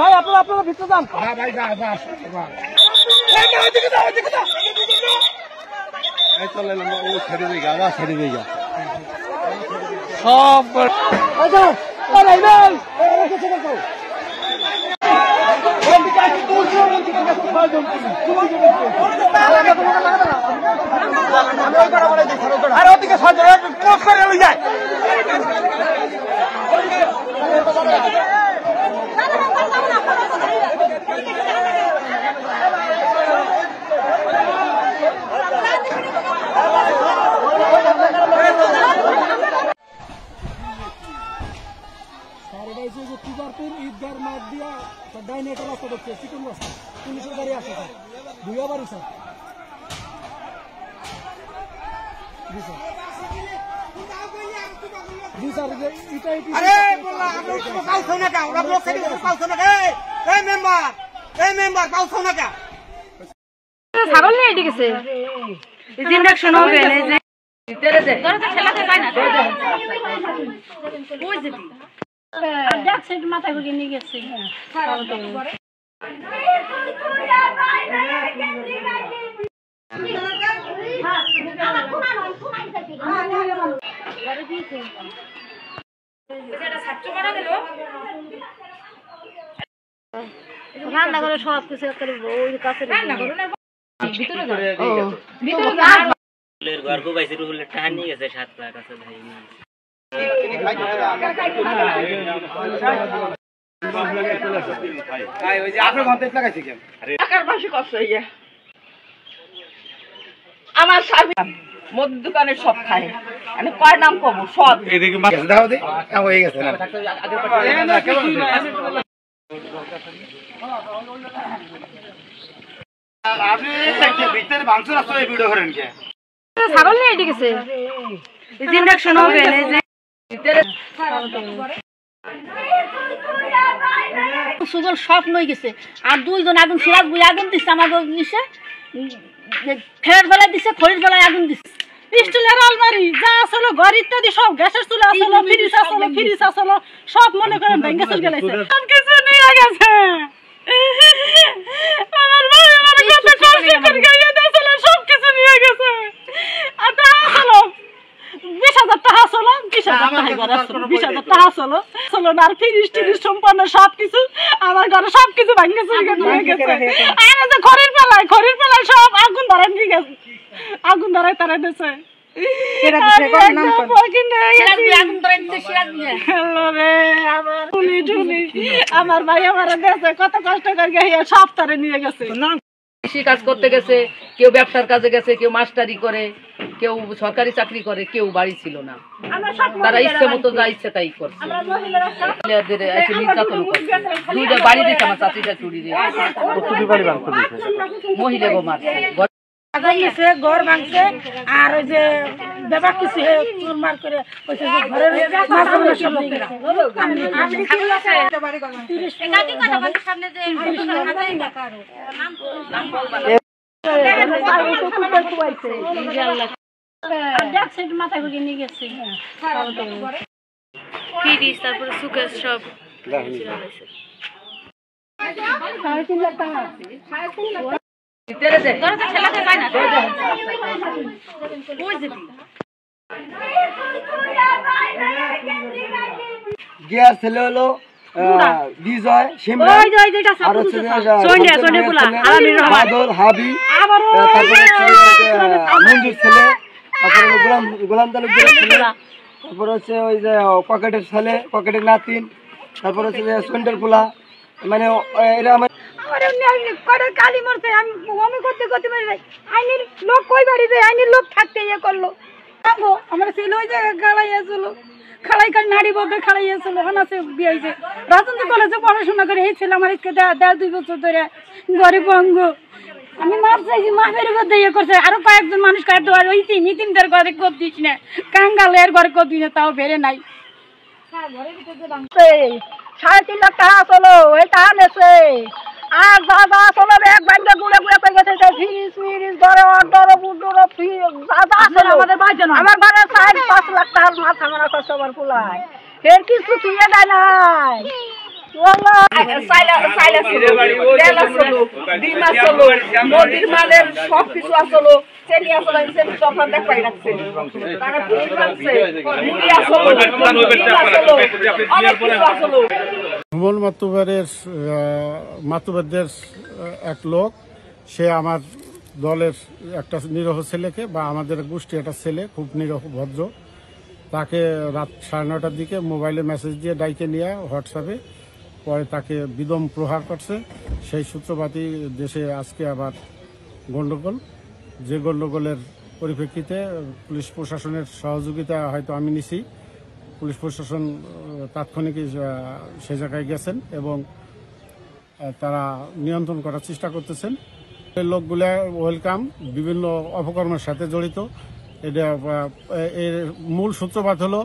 ভাই আপনারা ভিতরে যান। ভাই ঈদগার মাঠ দিয়া ডাইনে একটা রাস্তা দেখছে, চিকন রাস্তা, পুলিশের গাড়ি আসে স্যার, দুইয়া বাড়ি স্যার। জি স্যার, জি স্যার, ছাগল নিয়ে এটি গেছে ইনজেকশন হবে মাথা ঘুরিয়ে নিয়ে গেছে। রান্না করে সব কিছু গর্ব পাইছে রুহুলের টাকা নিয়ে গেছে 7 লাখ আছে ভাই। আমার স্বামী মদ দোকানের সব খায়, আমি কয় নাম কব সব হয়ে গেছে। ছাগল নিয়ে এটি গেছে ইনজেকশন হবে সুগল সব নই গেছে। আর দুইজন আগুন সিরাজ বুই আগুন দিচ্ছে আমাকে নিচে ফের বেলায় দিচ্ছে, খড়ির বেলায় আগুন দিচ্ছে। স্টিলের আলমারি যা আসলো ঘর ইত্যাদি সব, গ্যাসের চুলা আসলো, ফ্রিজ আসলো সব মনে করেন ভেঙে চলে গেছে, সব কিছু নিয়ে গেছে। আমার ভাই আমার কত কষ্ট করে গাইয়া দিয়েছিল, সব কিছু নিয়ে গেছে। আর তা আসলো 20,000 টাকা আসলো, 20,000 টাকা ঘরে আসলো, 20,000 টাকা আসলো না। আর ফ্রিজ সম্পন্ন সব কিছু আমার ঘরে সব কিছু ভেঙে চলে গেছে। আর যে খড়ির বেলায় সব আগুন ধরায় নিয়ে গেছে, আগুন ধরায় তারা দিয়েছে। আমার ভাই আমার দেশে কত কষ্ট করে সব তারে নিয়ে গেছে। কৃষি কাজ করতে গেছে, কেউ ব্যবসার কাজে গেছে, কেউ মাস্টারি করে, কেউ সরকারি চাকরি করে, কেউ বাড়ি ছিল না। তারা ইচ্ছে মতো যা ইচ্ছে তাই করছে। নির্যাতন করছে, দুইটা বাড়ি দিচ্ছে আমার চাচিটা চুরি দিয়ে, মহিলা গো মারছে, ঘর ভাঙছে। আর ওই যে ব্যাপার কিছু চুরমার করে মাথা ঘুরিয়ে নিয়ে গেছে। তারপরে সুকেশ সব 3.5 লাখ টাকা গিয়ার ছেলে হলো বিজয়, হাবি, মঞ্জুর ছেলে, তারপরে গোলাম তালুকদারের ছেলে, তারপরে হচ্ছে ওই যে পকেটের ছেলে, পকেটের নাতিন, তারপরে হচ্ছে যে সন্ডের পোলা। মানে এরা আমার কালি মরছে, আমি করতে করতে আইনের লোক কই বাড়ি যায়, আইনের লোক থাকতে ইয়ে করলো। আমার ছেলে ওই জায়গায় খাড়াইয়াছিল, খাড়াই কাল নারী বলতে খাড়াইয়াছিল, হানাসে বিয়েছে রাজনীতি কলেজে পড়াশোনা করে। এই ছেলে আমার 1.5-2 বছর ধরে গরিব অঙ্গ। আমি মাপ চাইছি, মাপের মধ্যে ইয়ে করছে। আরো কয়েকজন মানুষ ওই নিতিনদের ঘরে কর দিস না, কাঙ্গালের ঘরে কর দিস না, তাও বেড়ে নাই। 3.5 লাখ টাকা চলো, এই টাকা নেছে আর দাদা চলো এক বাইন্দা গুলে গুলে পেয়ে গেছে ফ্রিজ ফ্রিজ ধরে অর্ডার বুডর ফ্রিজ দাদা আছে আমাদের বাইরে না আমার ঘরে 4-5 লাখ টাকার মাথা মারা কষ্ট আমার কুলায় এর কিছু তুইয়ে দেয় নাই নদীর মালের সবকিছু আসলো চেনি আসলো তখন দেখাই রাখছে তারা পুলিশ রাখছে মুড়ি আসলো অনেক কিছু আসলো। ভুবন মাতুবারদের এক লোক, সে আমার দলের একটা নিরহ ছেলেকে বা আমাদের গোষ্ঠী একটা ছেলে খুব নিরহ ভদ্র, তাকে রাত 9:30টার দিকে মোবাইলে মেসেজ দিয়ে ডাইকে নিয়ে হোয়াটসঅ্যাপে পরে তাকে বিদম প্রহার করছে। সেই সূত্রপাতই দেশে আজকে আবার গণ্ডগোল, যে গণ্ডগোলের পরিপ্রেক্ষিতে পুলিশ প্রশাসনের সহযোগিতা হয়তো আমি নিছি। পুলিশ প্রশাসন তাৎক্ষণিক সে জায়গায় গেছেন এবং তারা নিয়ন্ত্রণ করার চেষ্টা করতেছেন। এই লোকগুলা ওয়েলকাম বিভিন্ন অপকর্মের সাথে জড়িত। এটা এর মূল সূত্রপাত হলো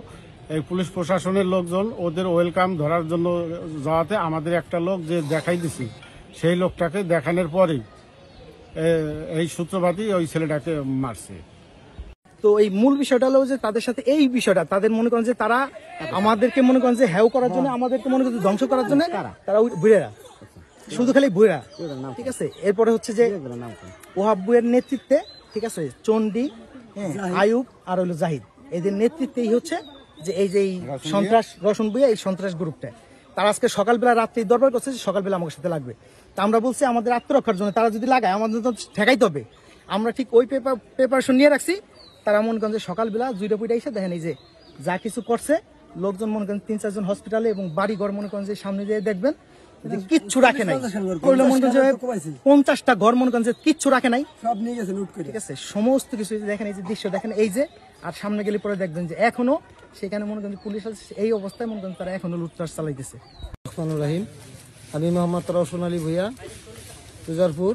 এই পুলিশ প্রশাসনের লোকজন ওদের ওয়েলকাম ধরার জন্য যাওয়াতে আমাদের একটা লোক যে দেখাই দিছি, সেই লোকটাকে দেখানোর পরেই এই সূত্রপাতই ওই ছেলেটাকে মারছে। তো এই মূল বিষয়টা হলো যে তাদের সাথে এই বিষয়টা তাদের মনে করেন যে তারা আমাদেরকে মনে করেন যে হ্যাও করার জন্য, আমাদেরকে মনে করেন ধ্বংস করার জন্য তারা বুড়েরা, শুধু খালি বুড়েরা, ঠিক আছে। এরপরে হচ্ছে যে ওহাব বুয়ের নেতৃত্বে, ঠিক আছে, চন্ডী, আয়ুব আর হলো জাহিদ, এদের নেতৃত্বেই হচ্ছে যে এই যে সন্ত্রাস রসুন বুয়া, এই সন্ত্রাস গ্রুপটা তারা আজকে সকালবেলা রাত্রি দরবার করছে যে সকালবেলা আমাদের সাথে লাগবে। তা আমরা বলছি আমাদের আত্মরক্ষার জন্য তারা যদি লাগায় আমাদের তো ঠেকাইতে হবে। আমরা ঠিক ওই প্রিপারেশন নিয়ে রাখছি। তারা মনে করেন যে সকালবেলা 2টা পুইটা এসে দেখেন এই যে যা কিছু করছে, লোকজন মনে করেন 3-4 জন হসপিটালে এবং বাড়ি ঘর মনে করেন যে সামনে দিয়ে দেখবেন যে কিচ্ছু রাখে নাই, করলে মনে করেন যে 50টা ঘর মনে করেন যে কিচ্ছু রাখে নাই, সব নিয়ে গেছে লুট করে, ঠিক আছে। সমস্ত কিছু দেখেন, এই যে দৃশ্য দেখেন, এই যে আর সামনে গেলে পরে দেখবেন যে এখনো সেখানে মনে করেন পুলিশ আছে, এই অবস্থায় মনে করেন তারা এখনো লুটপাট চালাইতেছে। রহমানুর রহিম, আমি মোহাম্মদ রওশন আলী ভূঁইয়া, তুজারপুর।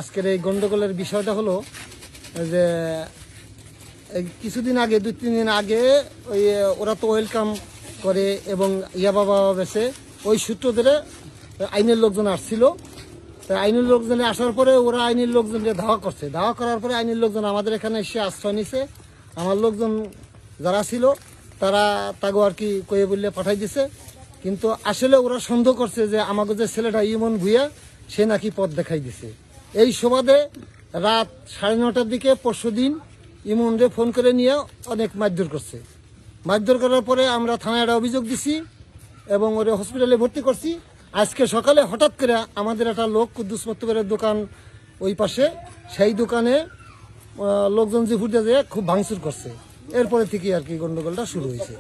আজকের এই গন্ডগোলের বিষয়টা হলো যে এই কিছুদিন আগে 2-3 দিন আগে ওই ওরা তো ওয়েলকাম করে এবং ইয়াবা বাবা বেছে, ওই সূত্র ধরে আইনের লোকজন আসছিল। তাই আইনের লোকজনে আসার পরে ওরা আইনের লোকজনকে ধাওয়া করছে। ধাওয়া করার পরে আইনের লোকজন আমাদের এখানে এসে আশ্রয় নিছে। আমার লোকজন যারা ছিল তারা তাগো আর কি কয়ে বললে পাঠাই দিছে। কিন্তু আসলে ওরা সন্দেহ করছে যে আমাকে যে ছেলেটা ইমন ভূঁইয়া, সে নাকি পথ দেখাই দিছে। এই সুবাদে রাত 9:30টার দিকে পরশুদিন ইমনরে ফোন করে নিয়ে অনেক মারধর করছে। মারধর করার পরে আমরা থানায় একটা অভিযোগ দিছি এবং ওরা হসপিটালে ভর্তি করছি। আজকে সকালে হঠাৎ করে আমাদের একটা লোক কুদ্দুস মত্তবের দোকান ওই পাশে, সেই দোকানে লোকজন যে ফুটে যায় খুব ভাঙচুর করছে। এরপরে থেকে আর কি গন্ডগোলটা শুরু হয়েছে।